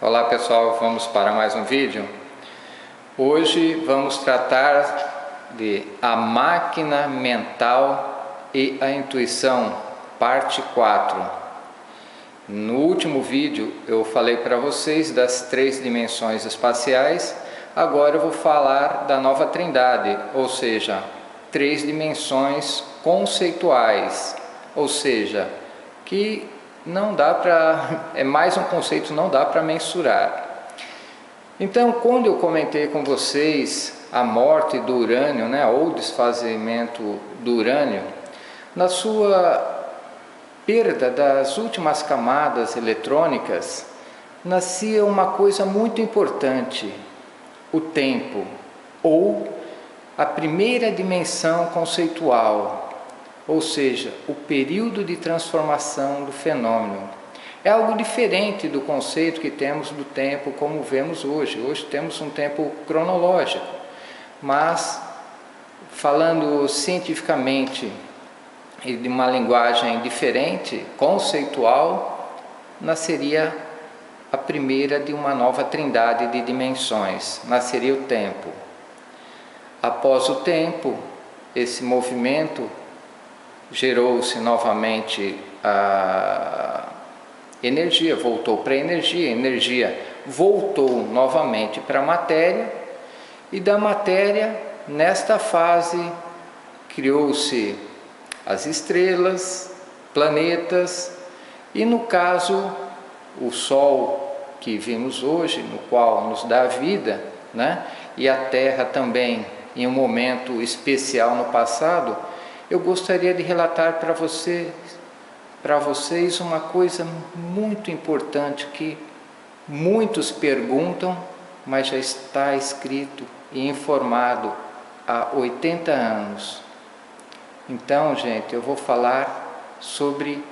Olá pessoal, vamos para mais um vídeo. Hoje vamos tratar de a máquina mental e a intuição, parte 4. No último vídeo eu falei para vocês das 3 dimensões espaciais, agora eu vou falar da nova trindade, ou seja, 3 dimensões conceituais, ou seja, que não dá para, é mais um conceito, não dá para mensurar. Então, quando eu comentei com vocês a morte do urânio, ou desfazimento do urânio, na sua perda das últimas camadas eletrônicas, nascia uma coisa muito importante, o tempo, ou a primeira dimensão conceitual, ou seja, o período de transformação do fenômeno. É algo diferente do conceito que temos do tempo como vemos hoje. Hoje temos um tempo cronológico, mas falando cientificamente e de uma linguagem diferente, conceitual, nasceria a primeira de uma nova trindade de dimensões, nasceria o tempo. Após o tempo, esse movimento gerou-se novamente a energia, voltou para a energia voltou novamente para a matéria, e da matéria, nesta fase, criou-se as estrelas, planetas, e no caso, o Sol que vimos hoje, no qual nos dá a vida, e a Terra também, em um momento especial no passado. Eu gostaria de relatar para vocês uma coisa muito importante que muitos perguntam, mas já está escrito e informado há 80 anos. Então, gente, eu vou falar sobre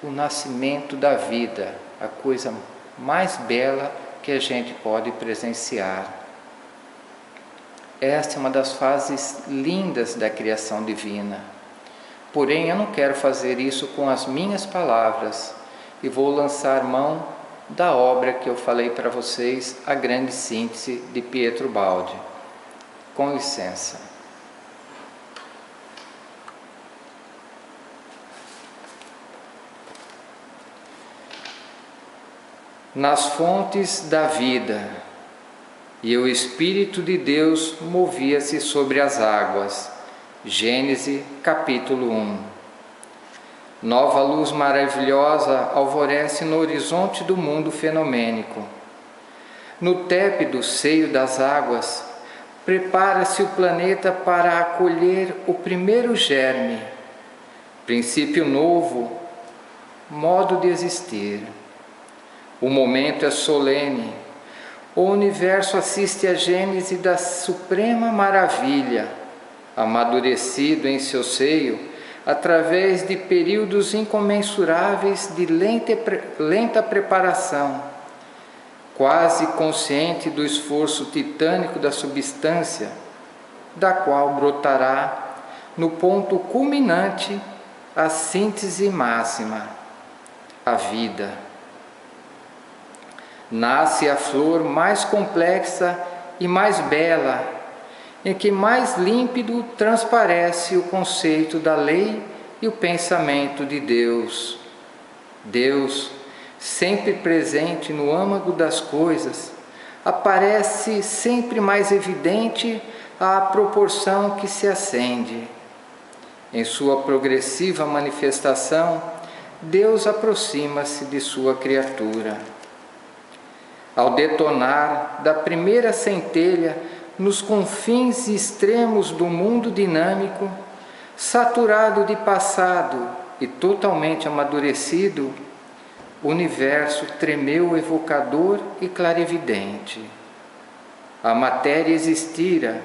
o nascimento da vida, a coisa mais bela que a gente pode presenciar. Esta é uma das fases lindas da criação divina. Porém, eu não quero fazer isso com as minhas palavras e vou lançar mão da obra que eu falei para vocês, a grande síntese de Pietro Baldi. Com licença. Nas fontes da vida, e o Espírito de Deus movia-se sobre as águas. Gênesis capítulo 1. Nova luz maravilhosa alvorece no horizonte do mundo fenomênico. No tépido seio das águas, prepara-se o planeta para acolher o primeiro germe, princípio novo, modo de existir. O momento é solene. O universo assiste à gênese da suprema maravilha, amadurecido em seu seio, através de períodos incomensuráveis de lenta preparação, quase consciente do esforço titânico da substância, da qual brotará, no ponto culminante, a síntese máxima, a vida. Nasce a flor mais complexa e mais bela, em que mais límpido transparece o conceito da lei e o pensamento de Deus. Deus, sempre presente no âmago das coisas, aparece sempre mais evidente à proporção que se acende. Em sua progressiva manifestação, Deus aproxima-se de sua criatura. Ao detonar da primeira centelha nos confins extremos do mundo dinâmico, saturado de passado e totalmente amadurecido, o universo tremeu evocador e clarividente. A matéria existira,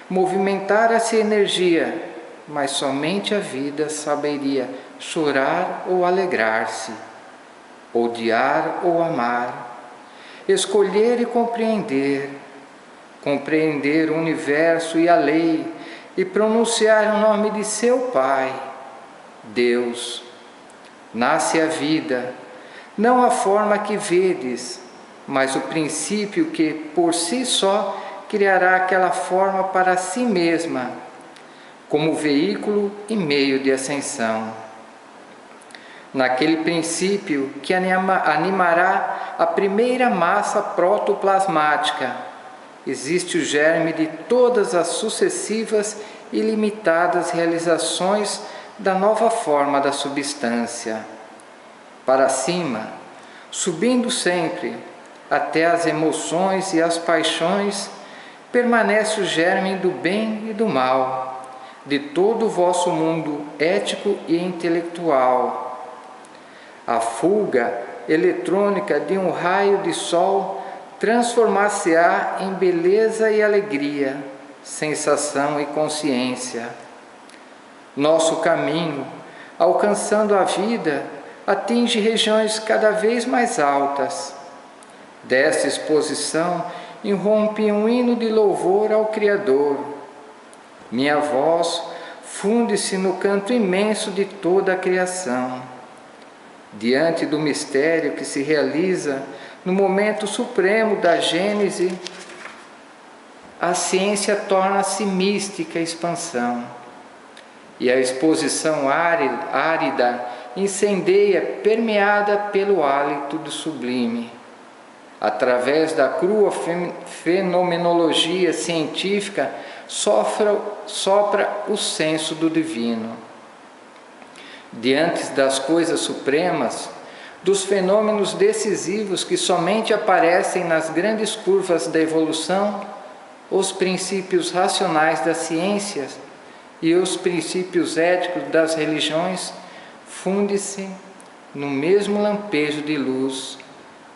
movimentara-se energia, mas somente a vida saberia chorar ou alegrar-se, odiar ou amar, escolher e compreender o universo e a lei, e pronunciar o nome de seu Pai, Deus. Nasce a vida, não a forma que vedes, mas o princípio que, por si só, criará aquela forma para si mesma, como veículo e meio de ascensão. Naquele princípio que animará a primeira massa protoplasmática, existe o germe de todas as sucessivas e limitadas realizações da nova forma da substância. Para cima, subindo sempre, até as emoções e as paixões, permanece o germe do bem e do mal, de todo o vosso mundo ético e intelectual. A fuga eletrônica de um raio de sol transformar-se-á em beleza e alegria, sensação e consciência. Nosso caminho, alcançando a vida, atinge regiões cada vez mais altas. Desta exposição irrompe um hino de louvor ao Criador. Minha voz funde-se no canto imenso de toda a criação. Diante do mistério que se realiza no momento supremo da Gênese, a ciência torna-se mística expansão, e a exposição árida incendeia, permeada pelo hálito do sublime. Através da crua fenomenologia científica, sopra o senso do divino. Diante das coisas supremas, dos fenômenos decisivos que somente aparecem nas grandes curvas da evolução, os princípios racionais das ciências e os princípios éticos das religiões fundem-se no mesmo lampejo de luz,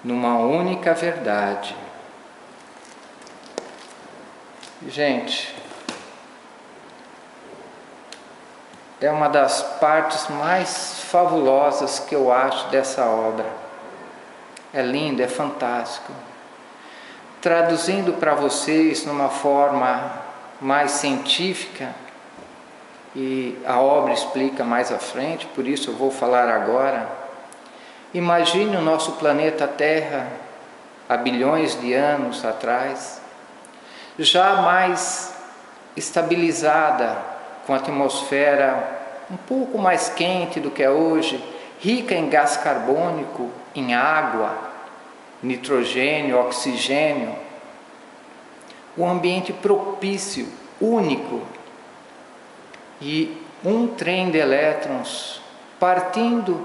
numa única verdade. Gente, é uma das partes mais fabulosas que eu acho dessa obra. É lindo, é fantástico. Traduzindo para vocês numa forma mais científica, e a obra explica mais à frente, por isso eu vou falar agora. Imagine o nosso planeta Terra há bilhões de anos atrás, já mais estabilizada, com a atmosfera um pouco mais quente do que é hoje, rica em gás carbônico, em água, nitrogênio, oxigênio, um ambiente propício, único, e um trem de elétrons partindo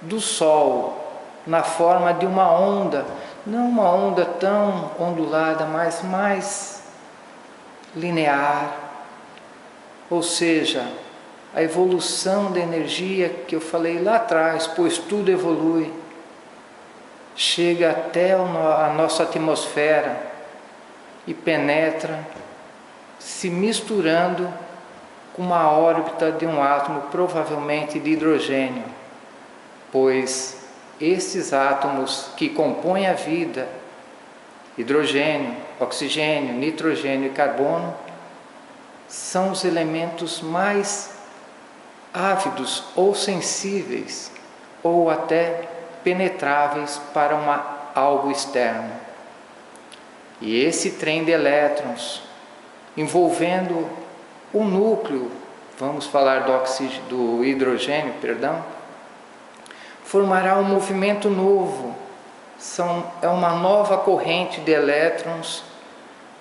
do Sol na forma de uma onda, não uma onda tão ondulada, mas mais linear, ou seja, a evolução da energia que eu falei lá atrás, pois tudo evolui, chega até a nossa atmosfera e penetra, se misturando com uma órbita de um átomo, provavelmente de hidrogênio, pois esses átomos que compõem a vida, hidrogênio, oxigênio, nitrogênio e carbono, são os elementos mais ávidos ou sensíveis ou até penetráveis para algo externo. E esse trem de elétrons, envolvendo o núcleo, vamos falar do hidrogênio, formará um movimento novo, é uma nova corrente de elétrons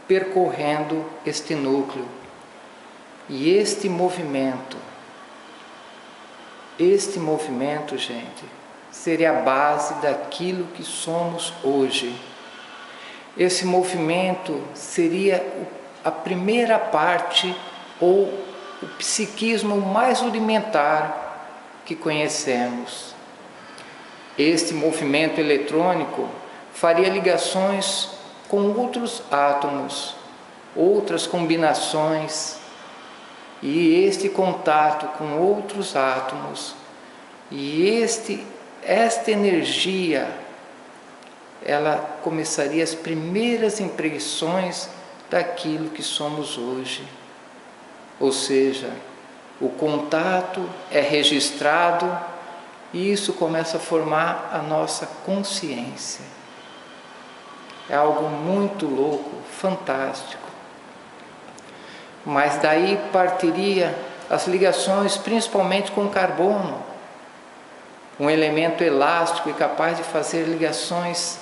percorrendo este núcleo. E este movimento, gente, seria a base daquilo que somos hoje. Esse movimento seria a primeira parte ou o psiquismo mais rudimentar que conhecemos. Este movimento eletrônico faria ligações com outros átomos, outras combinações, e este contato com outros átomos, e esta energia, ela começaria as primeiras impressões daquilo que somos hoje. Ou seja, o contato é registrado e isso começa a formar a nossa consciência. É algo muito louco, fantástico. Mas daí partiria as ligações principalmente com o carbono, um elemento elástico e capaz de fazer ligações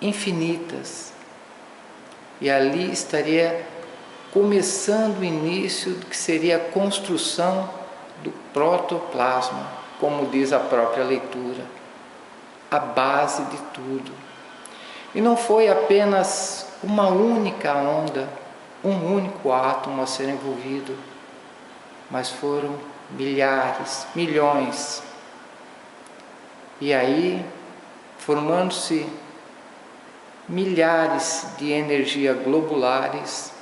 infinitas. E ali estaria começando o início do que seria a construção do protoplasma, como diz a própria leitura, a base de tudo. E não foi apenas uma única onda, um único átomo a ser envolvido, mas foram milhares, milhões. E aí, formando-se milhares de energias globulares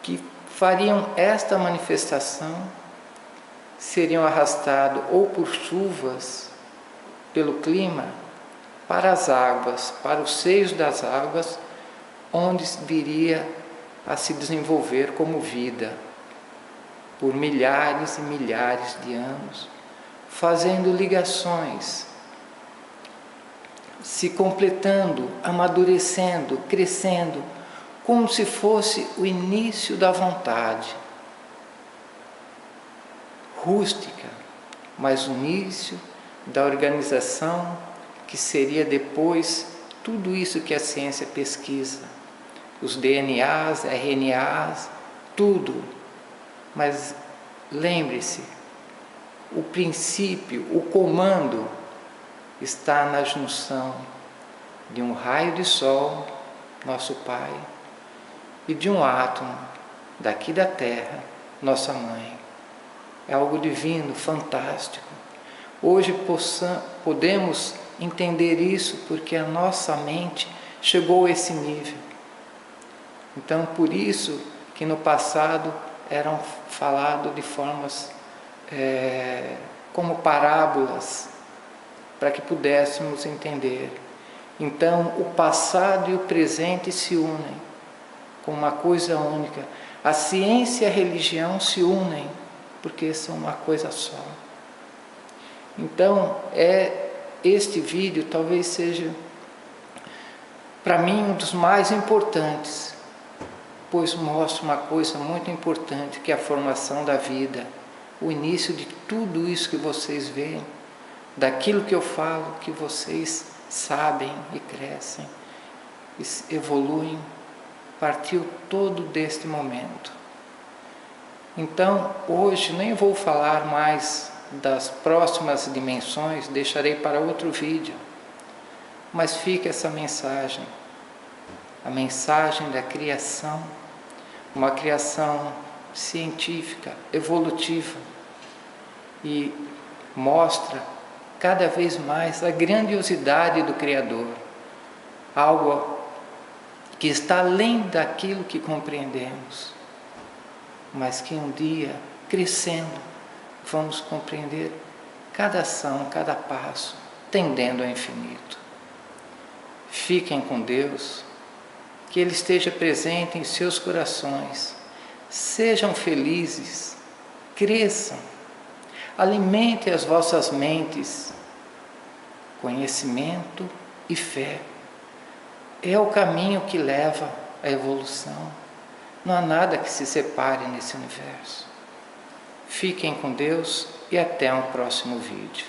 que fariam esta manifestação, seriam arrastados ou por chuvas, pelo clima, para as águas, para os seios das águas, onde viria a se desenvolver como vida, por milhares e milhares de anos, fazendo ligações, se completando, amadurecendo, crescendo, como se fosse o início da vontade, rústica, mas o início da organização que seria depois tudo isso que a ciência pesquisa, os DNAs, RNAs, tudo. Mas lembre-se, o princípio, o comando está na junção de um raio de sol, nosso Pai, e de um átomo daqui da Terra, nossa Mãe. É algo divino, fantástico. Hoje podemos entender isso porque a nossa mente chegou a esse nível. Então, por isso que no passado eram falados de formas como parábolas, para que pudéssemos entender. Então, o passado e o presente se unem com uma coisa única. A ciência e a religião se unem, porque são uma coisa só. Então, este vídeo talvez seja, para mim, um dos mais importantes, pois mostra uma coisa muito importante, que é a formação da vida, o início de tudo isso que vocês veem, daquilo que eu falo, que vocês sabem e crescem, e evoluem, partiu todo deste momento. Então, hoje nem vou falar mais das próximas dimensões, deixarei para outro vídeo, mas fica essa mensagem, a mensagem da criação, uma criação científica, evolutiva, e mostra cada vez mais a grandiosidade do Criador, algo que está além daquilo que compreendemos, mas que um dia, crescendo, vamos compreender cada ação, cada passo, tendendo ao infinito. Fiquem com Deus, que Ele esteja presente em seus corações, sejam felizes, cresçam, alimentem as vossas mentes, conhecimento e fé. É o caminho que leva à evolução. Não há nada que se separe nesse universo. Fiquem com Deus e até um próximo vídeo.